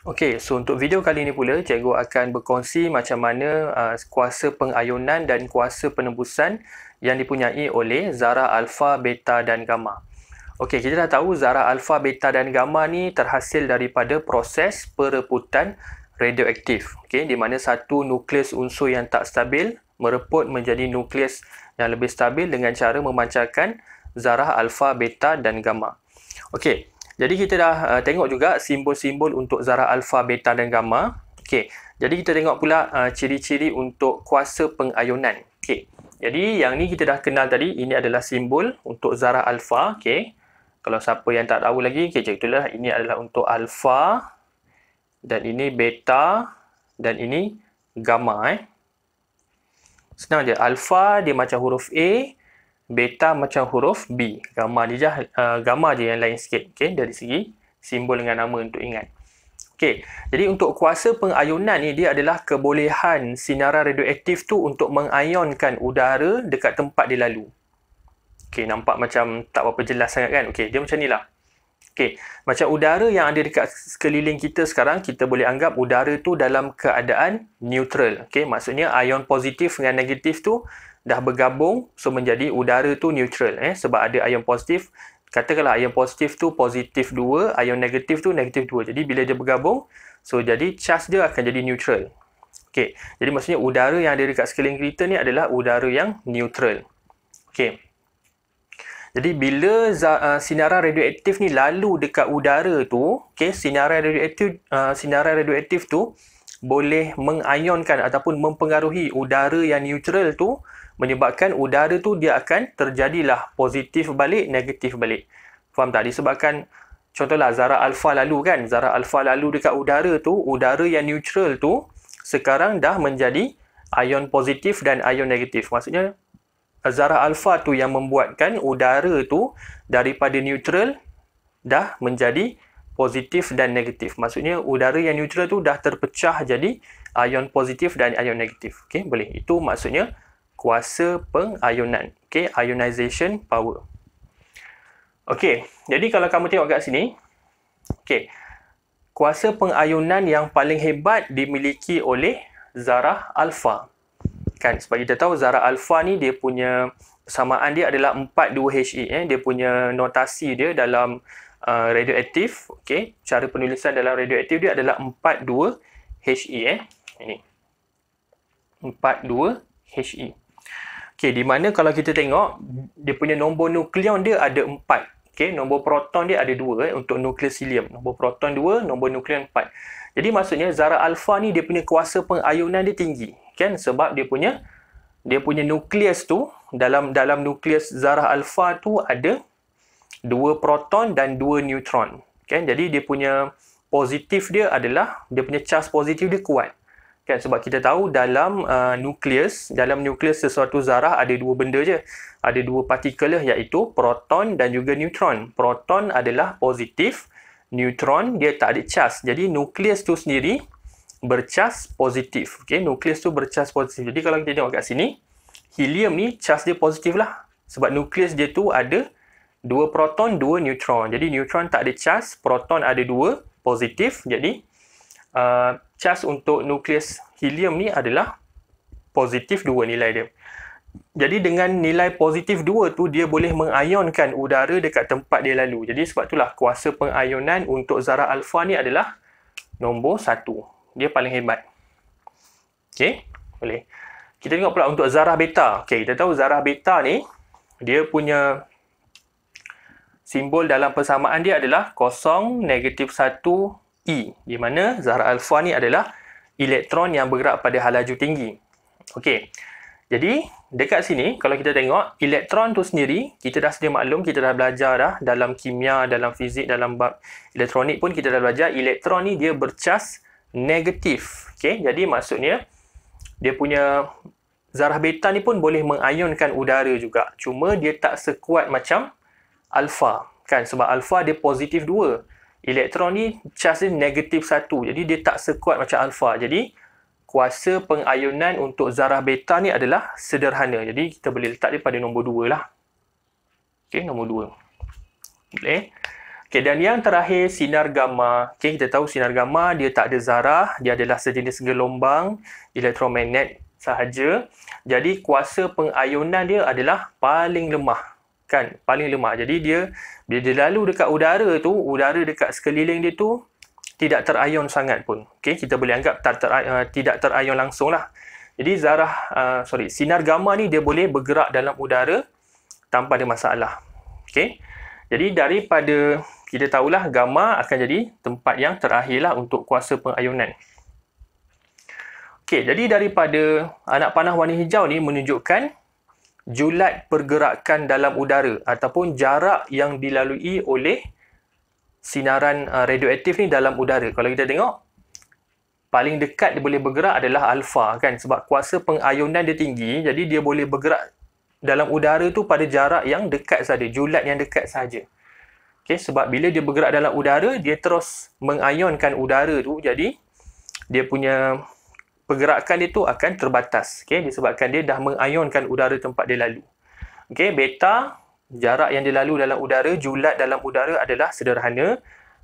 Okey, so untuk video kali ini pula, cikgu akan berkongsi macam mana kuasa pengayunan dan kuasa penembusan yang dipunyai oleh zarah alfa, beta dan gamma. Okey, kita dah tahu zarah alfa, beta dan gamma ni terhasil daripada proses pereputan radioaktif. Okey, di mana satu nukleus unsur yang tak stabil mereput menjadi nukleus yang lebih stabil dengan cara memancarkan zarah alfa, beta dan gamma. Okey. Jadi kita dah tengok juga simbol-simbol untuk zarah alfa, beta dan gamma. Okey. Jadi kita tengok pula ciri-ciri untuk kuasa pengayunan. Okey. Jadi yang ni kita dah kenal tadi, ini adalah simbol untuk zarah alfa. Okey. Kalau siapa yang tak tahu lagi, okey, cek itulah, ini adalah untuk alfa dan ini beta dan ini gamma. Senang je. Alfa dia macam huruf A, beta macam huruf B. Gamma je yang lain sikit. Okay? Dari segi simbol dengan nama untuk ingat. Okay. Jadi untuk kuasa pengayunan ni, dia adalah kebolehan sinaran radioaktif tu untuk mengayonkan udara dekat tempat dia lalu. Okay, nampak macam tak berapa jelas sangat kan? Okay, dia macam ni lah. Okay, macam udara yang ada dekat sekeliling kita sekarang, kita boleh anggap udara tu dalam keadaan neutral. Okay, maksudnya ion positif dengan negatif tu dah bergabung, so menjadi udara tu neutral. Sebab ada ion positif, katakanlah ion positif tu positif 2, ion negatif tu negatif 2. Jadi bila dia bergabung, so jadi charge dia akan jadi neutral. Okay, jadi maksudnya udara yang ada dekat sekeliling kita ni adalah udara yang neutral. Okay. Jadi bila sinaran radioaktif ni lalu dekat udara tu, okay, sinaran radioaktif tu boleh mengayonkan ataupun mempengaruhi udara yang neutral tu, menyebabkan udara tu dia akan terjadilah positif balik, negatif balik. Faham tak? Disebabkan contohlah zarah alfa lalu kan, zarah alfa lalu dekat udara tu, udara yang neutral tu sekarang dah menjadi ion positif dan ion negatif. Maksudnya zarah alfa tu yang membuatkan udara tu daripada neutral dah menjadi positif dan negatif. Maksudnya udara yang neutral tu dah terpecah jadi ion positif dan ion negatif. Okey, boleh. Itu maksudnya kuasa pengayunan. Okey, ionization power. Okey, jadi kalau kamu tengok kat sini, okey, kuasa pengayunan yang paling hebat dimiliki oleh zarah alfa. Kan, sebab kita tahu zarah alfa ni dia punya persamaan dia adalah 42He. Dia punya notasi dia dalam radioaktif. Okay. Cara penulisan dalam radioaktif dia adalah 42He. Ini 42He. Okay, di mana kalau kita tengok dia punya nombor nukleon dia ada 4. Okay, nombor proton dia ada 2 untuk nukleus helium. Nombor proton 2, nombor nukleon 4. Jadi maksudnya zarah alfa ni dia punya kuasa pengayunan dia tinggi. Kan, sebab dia punya nukleus tu, dalam nukleus zarah alfa tu ada 2 proton dan 2 neutron. Kan, jadi dia punya positif dia adalah, dia punya charge positif dia kuat. Kan, sebab kita tahu dalam nukleus sesuatu zarah ada 2 benda je. Ada 2 partikel iaitu proton dan juga neutron. Proton adalah positif, neutron dia tak ada charge. Jadi nukleus tu sendiri bercas positif. Okay, nukleus tu bercas positif. Jadi kalau kita tengok kat sini, helium ni charge dia positif lah. Sebab nukleus dia tu ada 2 proton, 2 neutron. Jadi neutron tak ada charge, proton ada 2 positif. Jadi charge untuk nukleus helium ni adalah positif 2 nilai dia. Jadi dengan nilai positif 2 tu, dia boleh mengayonkan udara dekat tempat dia lalu. Jadi sebab itulah kuasa pengayunan untuk zarah alfa ni adalah nombor 1. Dia paling hebat. Okey, boleh. Kita tengok pula untuk zarah beta. Okey, kita tahu zarah beta ni dia punya simbol dalam persamaan dia adalah 0, -1 E, di mana zarah alfa ni adalah elektron yang bergerak pada halaju tinggi. Okey. Jadi dekat sini kalau kita tengok elektron tu sendiri, kita dah sedia maklum, kita dah belajar dah dalam kimia, dalam fizik, dalam bab elektronik pun kita dah belajar elektron ni dia bercas negatif. Okey, jadi maksudnya dia punya zarah beta ni pun boleh mengayonkan udara juga. Cuma dia tak sekuat macam alfa. Kan, sebab alfa dia positif 2. Elektron ni charge dia negatif 1. Jadi dia tak sekuat macam alfa. Jadi kuasa pengayunan untuk zarah beta ni adalah sederhana. Jadi kita boleh letak dia pada nombor 2 lah. Okey, nombor 2. Boleh. Okey, dan yang terakhir sinar gamma. Okey, kita tahu sinar gamma dia tak ada zarah, dia adalah sejenis gelombang elektromagnet sahaja. Jadi kuasa pengayunan dia adalah paling lemah. Kan? Paling lemah. Jadi dia bila dia lalu dekat udara tu, udara dekat sekeliling dia tu tidak terayon sangat pun. Okey, kita boleh anggap tidak terayon langsung lah. Jadi sinar gamma ni dia boleh bergerak dalam udara tanpa ada masalah. Okey. Jadi daripada kita tahulah gamma akan jadi tempat yang terakhirlah untuk kuasa pengayunan. Okey, jadi daripada anak panah warna hijau ni menunjukkan julat pergerakan dalam udara ataupun jarak yang dilalui oleh sinaran radioaktif ni dalam udara. Kalau kita tengok, paling dekat dia boleh bergerak adalah alfa kan, sebab kuasa pengayunan dia tinggi, jadi dia boleh bergerak dalam udara tu pada jarak yang dekat saja, julat yang dekat saja. Okay, sebab bila dia bergerak dalam udara, dia terus mengayonkan udara tu, jadi dia punya pergerakan dia tu akan terbatas. Okay, disebabkan dia dah mengayonkan udara tempat dia lalu. Okay, beta, jarak yang dia lalu dalam udara, julat dalam udara adalah sederhana.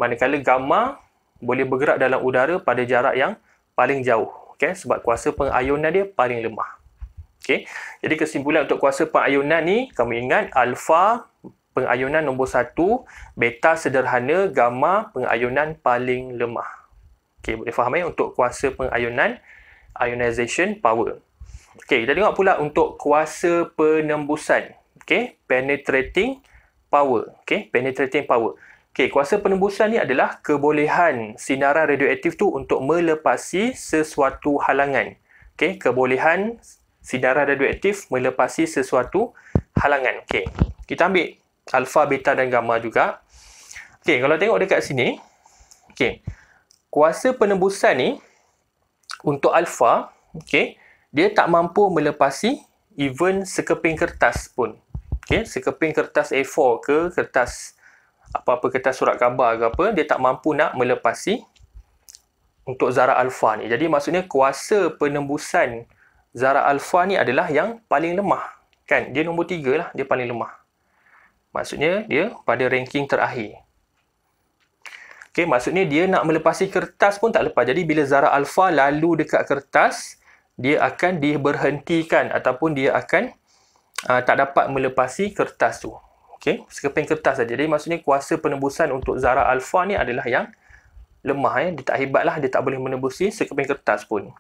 Manakala gamma boleh bergerak dalam udara pada jarak yang paling jauh. Okay, sebab kuasa pengayunan dia paling lemah. Okay, jadi kesimpulan untuk kuasa pengayunan ni, kamu ingat alfa pengayunan nombor 1, beta sederhana, gamma pengayunan paling lemah. Okay, boleh faham untuk kuasa pengayunan, ionization power. Okay, kita tengok pula untuk kuasa penembusan. Okay, penetrating power. Okay, penetrating power. Okay, kuasa penembusan ni adalah kebolehan sinaran radioaktif tu untuk melepasi sesuatu halangan. Okay, kebolehan sinaran radioaktif melepasi sesuatu halangan. Okay, kita ambil alfa, beta dan gamma juga. Okey, kalau tengok dekat sini, okey, kuasa penembusan ni untuk alfa, okey, dia tak mampu melepasi even sekeping kertas pun. Okey, sekeping kertas A4 ke kertas apa-apa, kertas surat khabar ke apa, dia tak mampu nak melepasi untuk zarah alfa ni. Jadi maksudnya kuasa penembusan zarah alfa ni adalah yang paling lemah. Kan? Dia nombor 3 lah, dia paling lemah. Maksudnya dia pada ranking terakhir. Okey, maksudnya dia nak melepasi kertas pun tak lepas. Jadi bila zarah alfa lalu dekat kertas, dia akan diberhentikan ataupun dia akan tak dapat melepasi kertas tu. Okey, sekeping kertas saja. Jadi maksudnya kuasa penembusan untuk zarah alfa ni adalah yang lemah. Dia tak hebat lah, dia tak boleh menembusi sekeping kertas pun.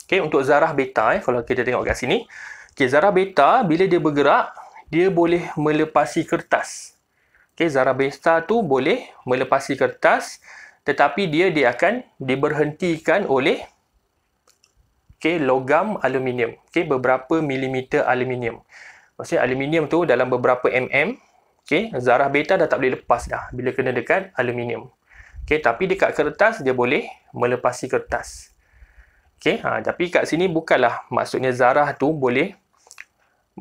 Okey, untuk zarah beta, kalau kita tengok kat sini. Okey, zarah beta bila dia bergerak, dia boleh melepasi kertas. Okay, zarah beta tu boleh melepasi kertas, tetapi dia akan diberhentikan oleh logam aluminium. Beberapa milimeter aluminium. Maksudnya aluminium tu dalam beberapa mm. Zarah beta dah tak boleh lepas dah bila kena dekat aluminium. Tapi dekat kertas dia boleh melepasi kertas. Tapi kat sini bukanlah maksudnya zarah tu boleh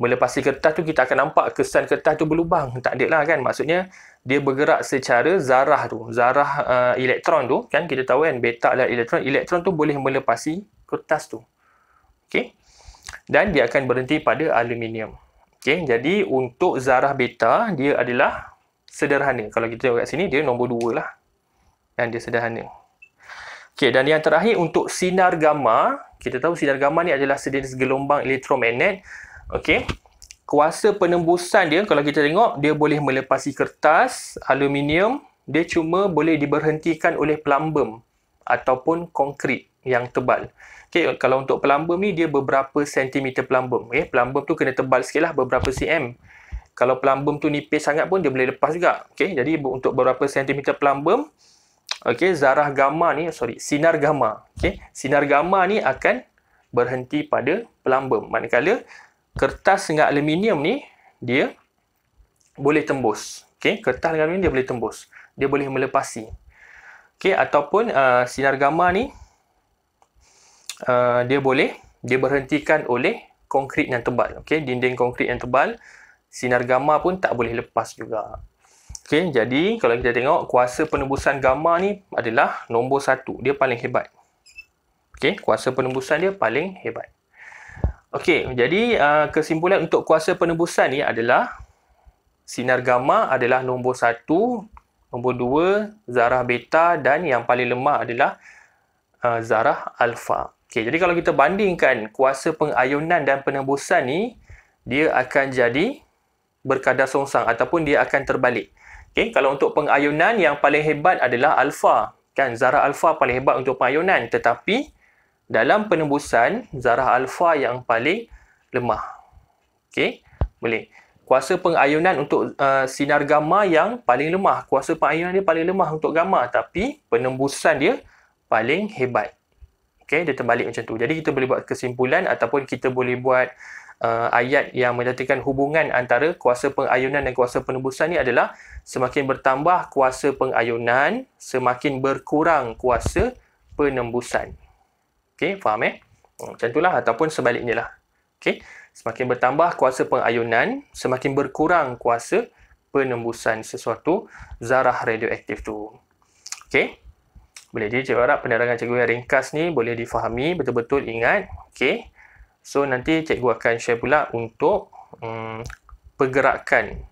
melepasi kertas tu kita akan nampak kesan kertas tu berlubang. Tak ada lah kan. Maksudnya dia bergerak secara zarah tu. Zarah elektron tu kan kita tahu kan beta adalah elektron. Elektron tu boleh melepasi kertas tu. Okey. Dan dia akan berhenti pada aluminium. Okey. Jadi untuk zarah beta dia adalah sederhana. Kalau kita tengok kat sini dia nombor 2 lah. Dan dia sederhana. Okey, dan yang terakhir untuk sinar gamma. Kita tahu sinar gamma ni adalah sejenis gelombang elektromagnet. Okey. Kuasa penembusan dia kalau kita tengok dia boleh melepasi kertas, aluminium, dia cuma boleh diberhentikan oleh plumbum ataupun konkrit yang tebal. Okey, kalau untuk plumbum ni dia beberapa sentimeter plumbum. Plumbum tu kena tebal sikitlah beberapa cm. Kalau plumbum tu nipis sangat pun dia boleh lepas juga. Okey, jadi untuk beberapa sentimeter plumbum, okey, zarah gamma ni, sinar gamma. Okey, sinar gamma ni akan berhenti pada plumbum. Manakala kertas dengan aluminium ni dia boleh tembus. Okey, kertas dengan aluminium dia boleh tembus. Dia boleh melepasi. Okey, ataupun sinar gamma ni dia berhentikan oleh konkrit yang tebal. Okey, dinding konkrit yang tebal, sinar gamma pun tak boleh lepas juga. Okey, jadi kalau kita tengok kuasa penembusan gamma ni adalah nombor 1. Dia paling hebat. Okey, kuasa penembusan dia paling hebat. Okey, jadi kesimpulan untuk kuasa penembusan ni adalah sinar gamma adalah nombor 1 Nombor 2, zarah beta, dan yang paling lemah adalah zarah alfa. Okey, jadi kalau kita bandingkan kuasa pengayunan dan penembusan ni, dia akan jadi berkadar songsang ataupun dia akan terbalik. Okey, kalau untuk pengayunan yang paling hebat adalah alfa, kan zarah alfa paling hebat untuk pengayunan, tetapi dalam penembusan zarah alfa yang paling lemah. Okey, boleh. Kuasa pengayunan untuk sinar gamma yang paling lemah. Kuasa pengayunan dia paling lemah untuk gamma, tapi penembusan dia paling hebat. Okey, dia terbalik macam tu. Jadi kita boleh buat kesimpulan ataupun kita boleh buat ayat yang menyatakan hubungan antara kuasa pengayunan dan kuasa penembusan ni adalah semakin bertambah kuasa pengayunan, semakin berkurang kuasa penembusan. Okey, faham macam itulah ataupun sebaliknya lah. Okey, semakin bertambah kuasa pengayunan, semakin berkurang kuasa penembusan sesuatu zarah radioaktif tu. Okey. Boleh, jadi cikgu harap penerangan cikgu yang ringkas ni boleh difahami, betul-betul ingat. Okey. So nanti cikgu akan share pula untuk pergerakan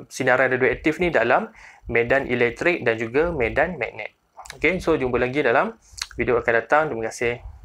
sinaran radioaktif ni dalam medan elektrik dan juga medan magnet. Okey, so jumpa lagi dalam video akan datang. Terima kasih.